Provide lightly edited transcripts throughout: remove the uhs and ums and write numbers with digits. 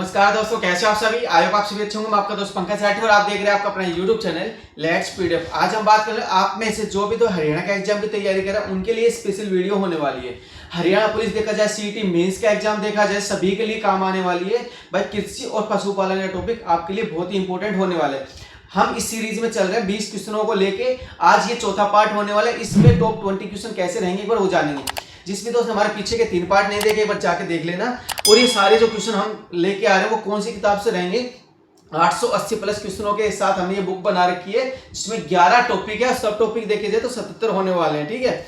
नमस्कार दोस्तों, कैसे हो आप सभी। आई होप आप सभी अच्छे होंगे। मैं आपका दोस्त पंकज राठी और आप देख रहे हैं आपका अपना यूट्यूब चैनल लेट्स पीडीएफ। आज हम बात कर रहे हैं आप में से जो भी तो हरियाणा का एग्जाम की तैयारी कर रहे हैं उनके लिए स्पेशल वीडियो होने वाली है। हरियाणा पुलिस देखा जाए, सीईटी मेंस का एग्जाम देखा जाए, सभी के लिए काम आने वाली है भाई। कृषि और पशुपालन का टॉपिक आपके लिए बहुत ही इंपॉर्टेंट होने वाला है। हम इस सीरीज में चल रहे हैं 20 क्वेश्चनों को लेके। आज ये चौथा पार्ट होने वाला है। इसमें टॉप 20 क्वेश्चन कैसे रहेंगे एक बार वो जानेंगे। जिस भी दोस्त हमारे पीछे के 3 पार्ट नहीं देखे एक बार जाके देख लेना। और ये सारे जो क्वेश्चन हम लेके आ रहे हैं वो कौन सी किताब से रहेंगे, 880 प्लस क्वेश्चनों के साथ हमने ये बुक बना रखी है जिसमें 11 टॉपिक है। सब टॉपिक देखे जाए तो 77 होने वाले हैं। ठीक है,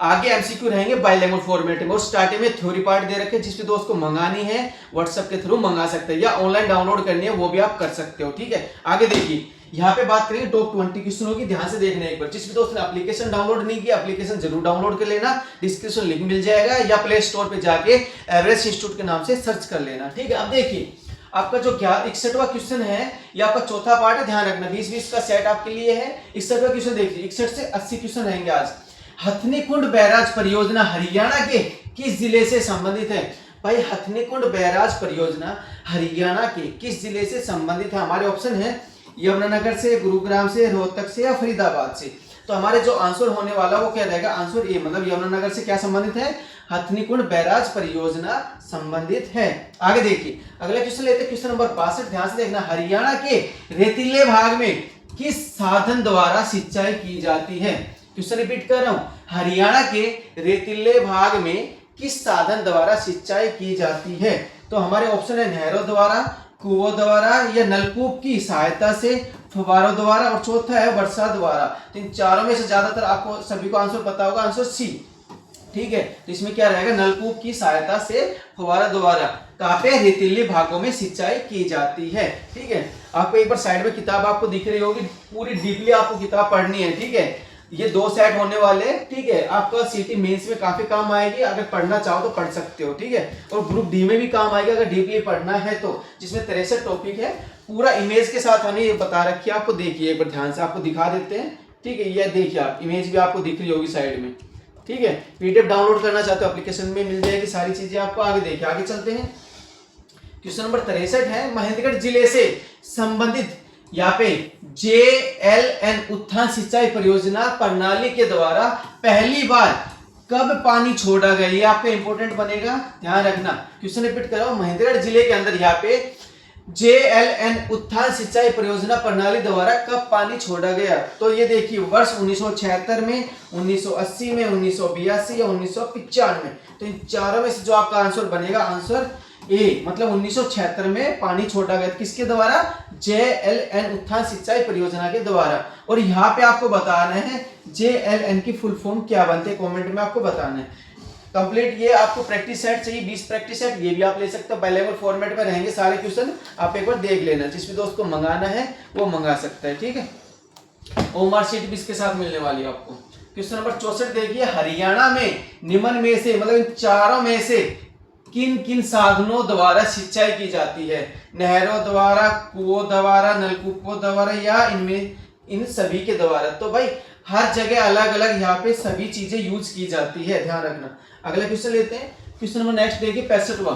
आगे एमसीक्यू रहेंगे बाइलैंग्वेज फॉर्मेट में। और स्टार्टिंग में थ्योरी पार्ट दे रखे, जिस भी दोस्त को मंगानी है व्हाट्सएप के थ्रू मंगा सकते हैं या ऑनलाइन डाउनलोड करनी है वो भी आप कर सकते हो। ठीक है, आगे देखिए यहाँ पे बात करेंगे टॉप 20 क्वेश्चनों की। ध्यान से देखना एक बार। जिस भी दोस्त ने एप्लीकेशन डाउनलोड नहीं किया एप्लीकेशन जरूर डाउनलोड कर लेना। डिस्क्रिप्शन लिंक मिल जाएगा या प्ले स्टोर पे जाके एवरेस्ट इंस्टीट्यूट के नाम से सर्च कर लेना। ठीक है, अब देखिए आपका जो 61वां क्वेश्चन है ये आपका चौथा पार्ट है। ध्यान रखना 20-20 का सेट आपके लिए है। 61वां क्वेश्चन देखिए, 61 से 80 क्वेश्चन रहेंगे आज। हथनीकुंड बैराज परियोजना हरियाणा के किस जिले से संबंधित है। भाई हथनीकुंड बैराज परियोजना हरियाणा के किस जिले से संबंधित है। हमारे ऑप्शन है यमुनानगर से, गुरुग्राम से, रोहतक से या फरीदाबाद से। तो हमारे जो आंसर होने वाला वो क्या रहेगा, आंसर ए, मतलब यमुनानगर से क्या संबंधित है, हथनीकुंड बैराज परियोजना संबंधित है। आगे देखिए अगला क्वेश्चन लेते हैं, क्वेश्चन नंबर 62। ध्यान से देखना, हरियाणा के रेतीले भाग में किस साधन द्वारा सिंचाई की जाती है। क्वेश्चन रिपीट कर रहा हूं, हरियाणा के रेतीले भाग में किस साधन द्वारा सिंचाई की जाती है। तो हमारे ऑप्शन है नहरों द्वारा, कुओं द्वारा या नलकूप की सहायता से, फव्वारों द्वारा और चौथा है वर्षा द्वारा। तो इन चारों में से ज्यादातर आपको सभी को आंसर पता होगा, आंसर सी। ठीक है, तो इसमें क्या रहेगा, नलकूप की सहायता से, फव्वारा द्वारा। कहां पे, रेतीले भागों में सिंचाई की जाती है। ठीक है, आपको एक बार साइड में किताब आपको दिख रही होगी, पूरी डीपली आपको किताब पढ़नी है। ठीक है, ये 2 सेट होने वाले। ठीक है, आपका सीटी मेंस में काफी काम आएगी। अगर पढ़ना चाहो तो पढ़ सकते हो। ठीक है, और ग्रुप डी में भी काम आएगा अगर डीपली पढ़ना है तो, जिसमें 63 टॉपिक है। पूरा इमेज के साथ हमें ये बता रखी है। आपको देखिए एक बार ध्यान से, आपको दिखा देते हैं। ठीक है, ये देखिए आप इमेज भी आपको दिख रही होगी साइड में। ठीक है, पीडीएफ डाउनलोड करना चाहते हो एप्लीकेशन में मिल जाएगी सारी चीजें आपको। आगे देखिए, आगे चलते हैं। क्वेश्चन नंबर 63 है, महेंद्रगढ़ जिले से संबंधित यहाँ पे JLN उत्थान सिंचाई परियोजना प्रणाली के द्वारा पहली बार कब पानी छोड़ा गया, ये आपका इंपॉर्टेंट बनेगा, ध्यान रखना। क्वेश्चन रिपीट कर रहा हूं, महेंद्रगढ़ जिले के अंदर यहाँ पे JLN उत्थान सिंचाई परियोजना प्रणाली द्वारा कब पानी छोड़ा गया। तो ये देखिए वर्ष 1976 में, 1980 में, 1982 या 1995 में। तो इन चारों में से जो आपका आंसर बनेगा, आंसर ए, मतलब 1976 में पानी छोड़ा गया। किसके द्वारा, JLN उत्थान सिंचाई परियोजना के द्वारा। और यहाँ पे आपको बताना है JLN की फुल फॉर्म क्या बनते हैं, कमेंट में आपको बताना है। कंप्लीट ये आपको प्रैक्टिस सेट चाहिए, 20 प्रैक्टिस सेट, ये भी आप ले सकते हो। बाइलैंग्वेज फॉर्मेट में रहेंगे सारे क्वेश्चन, आप एक बार देख लेना। जिस भी दोस्त को मंगाना है वो मंगा सकता है। ठीक है, ओमआर शीट भी इसके साथ मिलने वाली है आपको। क्वेश्चन नंबर 64 देखिए, हरियाणा में निम्न में से, मतलब इन चारों में से किन किन साधनों द्वारा सिंचाई की जाती है। नहरों द्वारा, कुओं द्वारा, नलकूपों द्वारा या इनमें इन सभी के द्वारा। तो भाई हर जगह अलग अलग यहाँ पे सभी चीजें यूज की जाती है, ध्यान रखना। अगला क्वेश्चन लेते हैं, क्वेश्चन नंबर नेक्स्ट देखिए 65वां,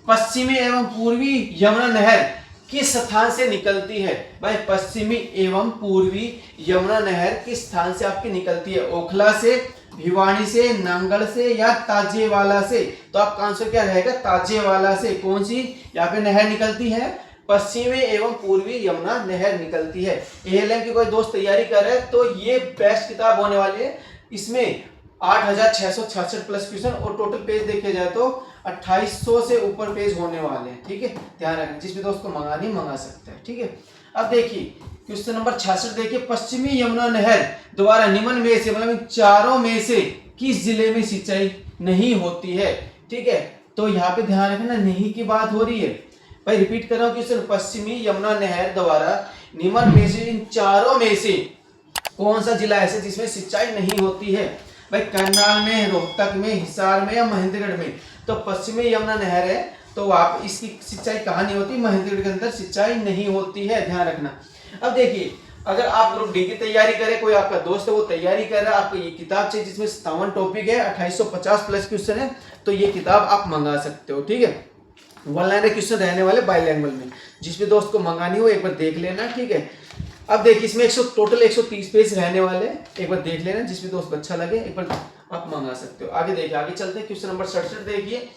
पश्चिमी एवं पूर्वी यमुना नहर किस स्थान से निकलती है। भाई पश्चिमी एवं पूर्वी यमुना नहर किस स्थान से आपकी निकलती है, ओखला से, भिवानी से, नांगल से या ताजेवाला से। तो आपका आंसर क्या रहेगा, ताजेवाला से। कौन सी यहाँ पे नहर निकलती है, पश्चिमी एवं पूर्वी यमुना नहर निकलती है। ALM की कोई दोस्त तैयारी कर रहे हैं तो ये बेस्ट किताब होने वाली है। इसमें 8666 प्लस क्वेश्चन और टोटल पेज देखे जाए तो 2800 से ऊपर पेज होने वाले हैं। ठीक है, ध्यान रखें, जिस भी दोस्त को मंगानी मंगा सकते हैं। ठीक है, अब देखिए क्वेश्चन नंबर 66 देखिए, पश्चिमी यमुना नहर द्वारा निम्न में से, मतलब इन चारों में से किस जिले में सिंचाई नहीं होती है। ठीक है, तो यहाँ पे ध्यान रखना नहीं की बात हो रही है। भाई रिपीट कर रहा हूँ, क्वेश्चन पश्चिमी यमुना नहर द्वारा निम्न में से इन चारों में से कौन सा जिला ऐसे जिसमें सिंचाई नहीं होती है। भाई करनाल में, रोहतक में, हिसार में या महेंद्रगढ़ में। तो पश्चिमी यमुना नहर है तो आप इसकी सिंचाई कहाँ नहीं होती, महेंद्रगढ़ के अंदर सिंचाई नहीं होती है, ध्यान रखना। अब देखिए अगर आप ग्रुप डी की तैयारी करें, कोई आपका दोस्त है वो तैयारी कर रहा है, आपको ये किताब चाहिए जिसमें 57 टॉपिक है, 2850 प्लस क्वेश्चन है, तो ये किताब आप मंगा सकते हो। ठीक है, वन लाइनर क्वेश्चन रहने वाले बाइलैंग्वेज में। जिस भी दोस्त को मंगानी हो एक बार देख लेना, ठीक है। अब देखिए इसमें टोटल 130 पेज रहने वाले, एक बार देख लेना, जिस भी दोस्त को अच्छा लगे एक बार आप मंगा सकते हो। आगे देखिए, आगे चलते हैं। क्वेश्चन नंबर 67 देखिए,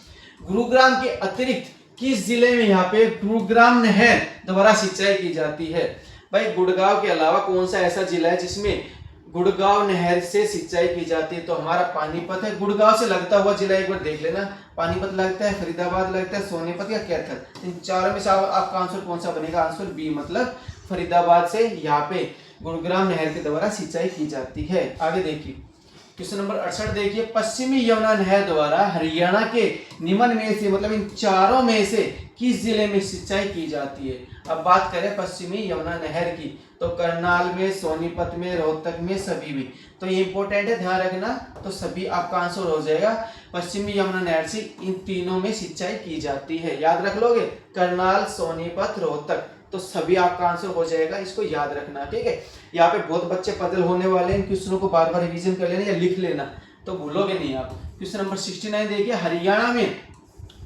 गुरुग्राम के अतिरिक्त किस जिले में यहाँ पे गुरुग्राम नहर द्वारा सिंचाई की जाती है? भाई गुड़गांव के अलावा कौन सा ऐसा जिला है जिसमें गुड़गांव नहर से सिंचाई की जाती है? तो हमारा पानीपत है। गुड़गांव से लगता हुआ जिला एक बार देख लेना, पानीपत लगता है, फरीदाबाद लगता है, सोनीपत या कैथल। इन चारों में से आपका आंसर कौन सा बनेगा? आंसर बी, मतलब फरीदाबाद से यहाँ पे गुरुग्राम नहर के द्वारा सिंचाई की जाती है। आगे देखिए क्वेश्चन नंबर 68 देखिए, पश्चिमी यमुना नहर द्वारा हरियाणा के निम्न में से, मतलब इन चारों में से किस जिले में सिंचाई की जाती है? अब बात करें पश्चिमी यमुना नहर की, तो करनाल में, सोनीपत में, रोहतक में, सभी में। तो ये इंपॉर्टेंट है, ध्यान रखना। तो सभी आपका आंसर हो जाएगा, पश्चिमी यमुना नहर से इन तीनों में सिंचाई की जाती है। याद रख लोगे, करनाल, सोनीपत, रोहतक, तो सभी आपका आंसर हो जाएगा, इसको याद रखना, ठीक है। यहाँ पे बहुत बच्चे पजल होने वाले हैं, इन क्वेश्चनों को बार बार रिवीजन कर लेना या लिख लेना, तो भूलोगे नहीं आप। क्वेश्चन नंबर 69 देखिए, हरियाणा में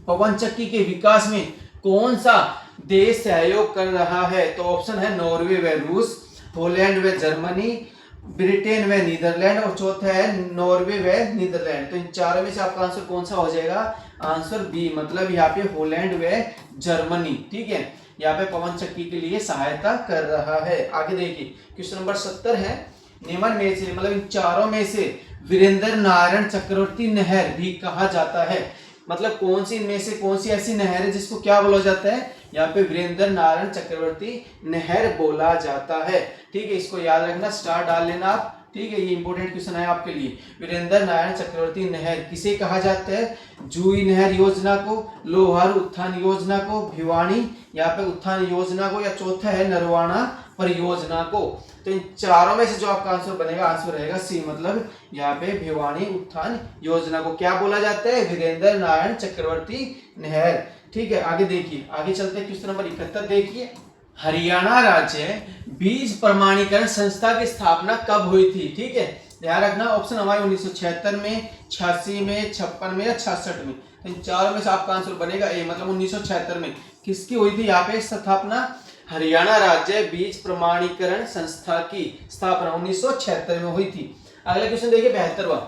पवन चक्की के विकास में कौन सा देश सहयोग कर रहा है? तो ऑप्शन है नॉर्वे व रूस, हॉलैंड व जर्मनी, ब्रिटेन व नीदरलैंड, और चौथा है नॉर्वे व नीदरलैंड। तो इन चारों में से आपका आंसर कौन सा हो जाएगा? आंसर बी, मतलब यहाँ पे हॉलैंड व जर्मनी, ठीक है, यहाँ पे पवन चक्की के लिए सहायता कर रहा है। आगे देखिए क्वेश्चन नंबर 70 है, निम्न में से, मतलब इन चारों में से वीरेंद्र नारायण चक्रवर्ती नहर भी कहा जाता है? मतलब कौन सी इनमें से कौन सी ऐसी नहर है जिसको क्या बोला जाता है? यहाँ पे वीरेंद्र नारायण चक्रवर्ती नहर बोला जाता है, ठीक है। इसको याद रखना, स्टार डाल लेना आप, ठीक है। ये इंपॉर्टेंट क्वेश्चन है आपके लिए। वीरेंद्र नारायण चक्रवर्ती नहर किसे कहा जाता है? जूही नहर योजना को, लोहारू उत्थान योजना को, भिवानी यहाँ पे उत्थान योजना को, या चौथा है नरवाना परियोजना को। तो इन चारों में से जो आपका आंसर बनेगा, आंसर रहेगा सी, मतलब यहाँ पे भिवानी उत्थान योजना को क्या बोला जाता है? वीरेंद्र नारायण चक्रवर्ती नहर, ठीक है। आगे देखिए, आगे चलते हैं। क्वेश्चन नंबर 71 देखिए, हरियाणा राज्य बीज प्रमाणीकरण संस्था की स्थापना कब हुई थी? ठीक है, ध्यान रखना। ऑप्शन हमारे 1976 में, 86 में, 56 में या 66 में। तो इन चारों में से आपका आंसर बनेगा ए, मतलब 1976 में। किसकी हुई थी यहाँ पे स्थापना? हरियाणा राज्य बीज प्रमाणीकरण संस्था की स्थापना 1976 में हुई थी। अगला क्वेश्चन देखिए 72वां,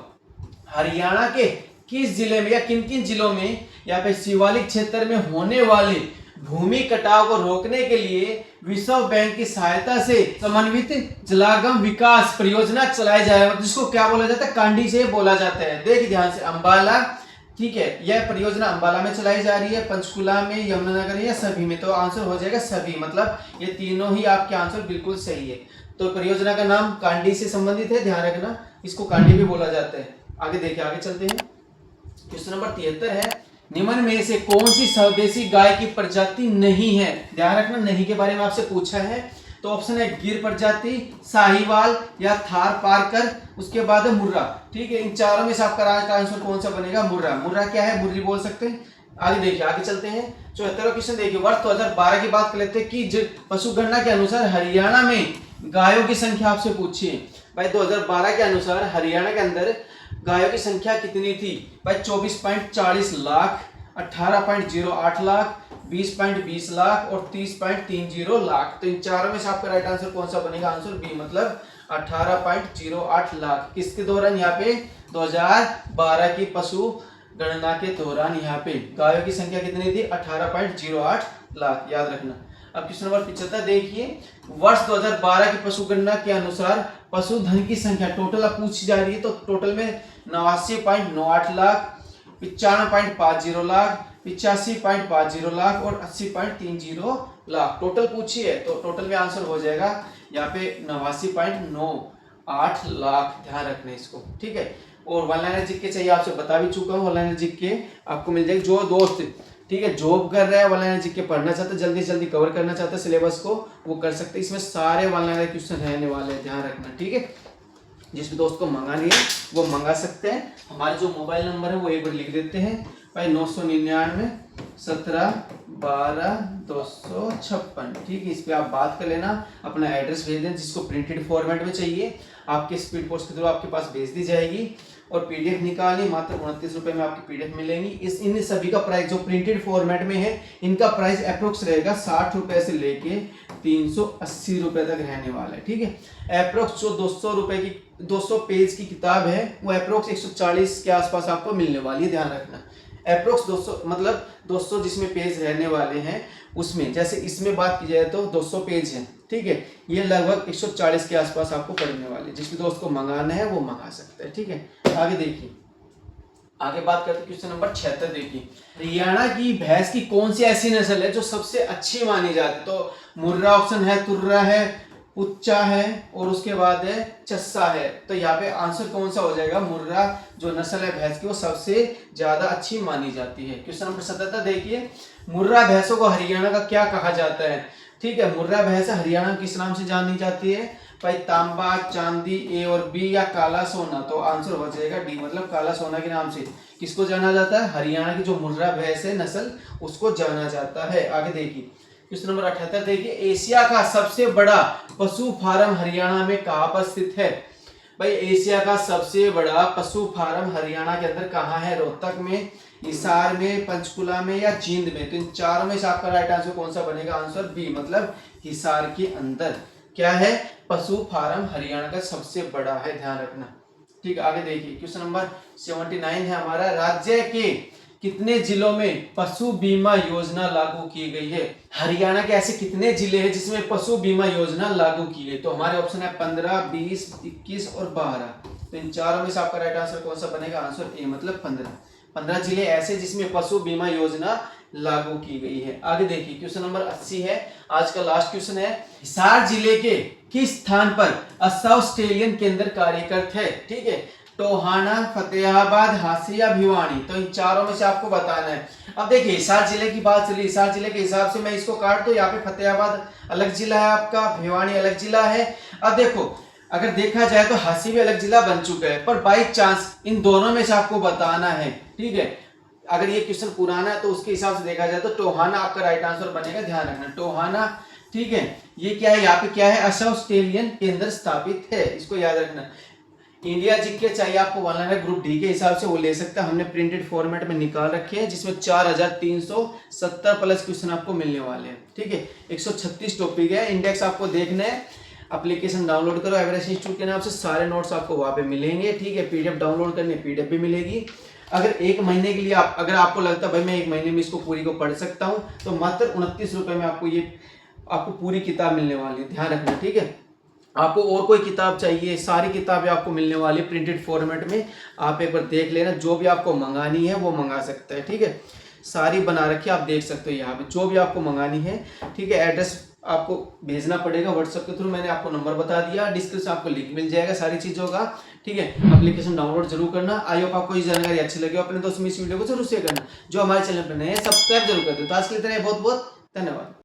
हरियाणा के किस जिले में या किन किन जिलों में यहाँ पे शिवालिक क्षेत्र में होने वाले भूमि कटाव को रोकने के लिए विश्व बैंक की सहायता से समन्वित जलागम विकास परियोजना चलाई जाए, जिसको क्या बोला जाता है? कांडी से बोला जाता है। देखिए ध्यान से, अंबाला, ठीक है, यह परियोजना अंबाला में चलाई जा रही है, पंचकुला में, यमुनानगर या सभी में। तो आंसर हो जाएगा सभी, मतलब ये तीनों ही आपके आंसर बिल्कुल सही है। तो परियोजना का नाम कांडी से संबंधित है, ध्यान रखना, इसको कांडी भी बोला जाता है। आगे देखिए, आगे चलते हैं। क्वेश्चन नंबर 73 है, निम्न में से कौन सी स्वदेशी गाय की प्रजाति नहीं है? ध्यान रखना, नहीं के बारे में आपसे पूछा है। तो ऑप्शन है गिर प्रजाति, साहिवाल या थार पारकर, उसके बाद है मुर्रा, ठीक है। इन चारों में से आपका आंसर कौन सा बनेगा? मुर्रा। मुर्रा क्या है? मुर्री बोल सकते हैं। आगे देखिए, आगे चलते हैं। 74वां क्वेश्चन देखिए, वर्ष 2012 की बात कर लेते हैं कि पशु गणना के अनुसार हरियाणा में गायों की संख्या आपसे पूछी है। भाई 2012 के अनुसार हरियाणा के अंदर गायों की संख्या कितनी थी? भाई 24.40 लाख, 18.08 लाख, 20.20 लाख और 30.30 लाख। तो इन चारों में से आपका राइट आंसर कौन सा बनेगा? आंसर बी, मतलब 18.08 लाख। किसके दौरान? यहाँ पे 2012 की पशु गणना के दौरान यहाँ पे गायों की संख्या कितनी थी? 18.08 लाख, याद रखना। अब क्वेश्चन नंबर 75 देखिए, वर्ष 2012 की पशु गणना के अनुसार पशुधन की संख्या टोटल अब पूछी जा रही है। तो टोटल में 89.98 लाख, 95.50 लाख, 85.50 लाख और 80.30 लाख टोटल पूछी है। तो टोटल में आंसर हो जाएगा यहाँ पे 89.98 लाख, ध्यान रखना इसको, ठीक है। और वन लाइनर जीके चाहिए, आपसे बता भी चुका हूँ, वन लाइनर जीके आपको मिल जाएगी। जो दोस्त, ठीक है, जॉब कर रहा है, वन लाइनर जीके पढ़ना चाहता है, जल्दी जल्दी कवर करना चाहता है सिलेबस को, वो कर सकते हैं। इसमें सारे वन लाइनर क्वेश्चन रहने वाले हैं, ध्यान रखना, ठीक है। जिस भी दोस्त को मंगानी है वो मंगा सकते हैं। हमारे जो मोबाइल नंबर है वो एक बार लिख देते हैं भाई, 999 17 12 256, ठीक है। इस पे आप बात कर लेना, अपना एड्रेस भेज दें, जिसको प्रिंटेड फॉर्मेट में चाहिए आपके स्पीड पोस्ट के थ्रू आपके पास भेज दी जाएगी। और पीडीएफ निकाली, मात्र 29 रुपए में आपकी पीडीएफ मिलेंगी। इन सभी का प्राइस जो प्रिंटेड फॉर्मेट में है, इनका प्राइस अप्रोक्स रहेगा 60 रुपए से लेके 380 रुपए तक रहने वाला है। ठीक है, अप्रोक्स जो 200 रुपए की 200 पेज की किताब है वो अप्रोक्स 140 के आसपास आपको मिलने वाली है, ध्यान रखना। अप्रोक्स 200 मतलब 200 जिसमें पेज रहने वाले हैं उसमें, जैसे इसमें बात की जाए तो 200 पेज है। ठीक है, ये लगभग 140 के आसपास आपको पड़ने वाले। जिस भी दोस्त को मंगाना है वो मंगा सकता है। ठीक है, आगे देखिए, आगे बात करते हैं क्वेश्चन नंबर 76। देखिए, हरियाणा की भैंस की कौन सी ऐसी नस्ल है जो सबसे अच्छी मानी जाती? तो मुर्रा ऑप्शन है, तुर्रा है, उच्चा है और उसके बाद है चस्सा है। तो यहाँ पे आंसर कौन सा हो जाएगा? मुर्रा जो नस्ल है भैंस की वो सबसे ज्यादा अच्छी मानी जाती है। क्वेश्चन नंबर 77 देखिए, मुर्रा भैंसों को हरियाणा का क्या कहा जाता है? ठीक है, मुर्रा भैंस हरियाणा किस नाम से जानी जाती है भाई? तांबा, चांदी, ए और बी, या काला सोना? तो आंसर हो जाएगा डी, मतलब काला सोना के नाम से किसको जाना जाता है? हरियाणा की जो मुर्रा भैंस है नस्ल, उसको जाना जाता है। आगे देखिए, क्वेश्चन नंबर 78 देखिए, एशिया का सबसे बड़ा पशु फार्म हरियाणा में कहां पर स्थित है? भाई एशिया का सबसे बड़ा पशु फार्म हरियाणा के अंदर कहाँ है? रोहतक में, हिसार में, पंचकुला में या जींद में? तो इन चारों में से आपका राइट आंसर कौन सा बनेगा? आंसर बी, मतलब हिसार के अंदर क्या है? पशु फार्म हरियाणा का सबसे बड़ा है, ध्यान रखना। ठीक, आगे देखिए, क्वेश्चन नंबर 79 है हमारा, राज्य के कितने जिलों में पशु बीमा योजना लागू की गई है? हरियाणा के ऐसे कितने जिले हैं जिसमें पशु बीमा योजना लागू की गई? तो हमारे ऑप्शन है 15, 20, 21 और 12। तो इन चारों में से आपका राइट आंसर कौन सा बनेगा? आंसर ए, मतलब 15 जिले ऐसे जिसमें पशु बीमा योजना लागू की गई है। आगे देखिए, क्वेश्चन नंबर 80 है, आज का लास्ट क्वेश्चन है, हिसार जिले के किस स्थान पर असम ऑस्ट्रेलियन केंद्र कार्यरत है? ठीक है, टोहाना, फतेहाबाद, हांसी या भिवानी? तो इन चारों में से आपको बताना है। अब देखिए, हिसार जिले की बात चली, हिसार जिले के हिसाब से मैं इसको काट दो, यहाँ पे फतेहाबाद अलग जिला है आपका, भिवानी अलग जिला है। अब देखो, अगर देखा जाए तो हांसी भी अलग जिला बन चुका है, पर बाई चांस इन दोनों में से आपको बताना है। ठीक है, अगर ये क्वेश्चन पुराना है तो उसके हिसाब से देखा जाए तो टोहाना आपका राइट आंसर बनेगा, ध्यान रखना, टोहाना। ठीक है, ये क्या है? यहाँ पे क्या है? असम ऑस्ट्रेलियन केंद्र स्थापित है, इसको याद रखना। इंडिया जीके चाहिए आपको वाला है ग्रुप डी के हिसाब से, वो ले सकता है, हमने प्रिंटेड फॉर्मेट में निकाल रखे हैं, जिसमें 4370 प्लस क्वेश्चन आपको मिलने वाले हैं। ठीक है, 136 टॉपिक है, इंडेक्स आपको देखना है, एप्लीकेशन डाउनलोड करो एवरेस्ट इंस्टीट्यूट के नाम से, सारे नोट्स आपको वहाँ पे मिलेंगे। ठीक है, पीडीएफ डाउनलोड करनी है, पीडीएफ भी मिलेगी। अगर एक महीने के लिए अगर आपको लगता है भाई मैं एक महीने में इसको पूरी को पढ़ सकता हूँ, तो मात्र 29 रुपए में आपको पूरी किताब मिलने वाली है, ध्यान रखना। ठीक है, आपको और कोई किताब चाहिए, सारी किताबें आपको मिलने वाली प्रिंटेड फॉर्मेट में, आप एक बार देख लेना, जो भी आपको मंगानी है वो मंगा सकता है। ठीक है, सारी बना रखी आप देख सकते हो यहाँ पे, जो भी आपको मंगानी है। ठीक है, एड्रेस आपको भेजना पड़ेगा व्हाट्सएप के थ्रू, मैंने आपको नंबर बता दिया, डिस्क्रिप्शन आपको लिंक मिल जाएगा सारी चीज़ों का। ठीक है, एप्लीकेशन डाउनलोड जरूर करना। आई होप आपको ये जानकारी अच्छी लगी, अपने दोस्तों में इस वीडियो को जरूर शेयर करना, जो हमारे चैनल पर नए हैं सब्सक्राइब जरूर कर दो। तो आज के लिए बहुत बहुत धन्यवाद।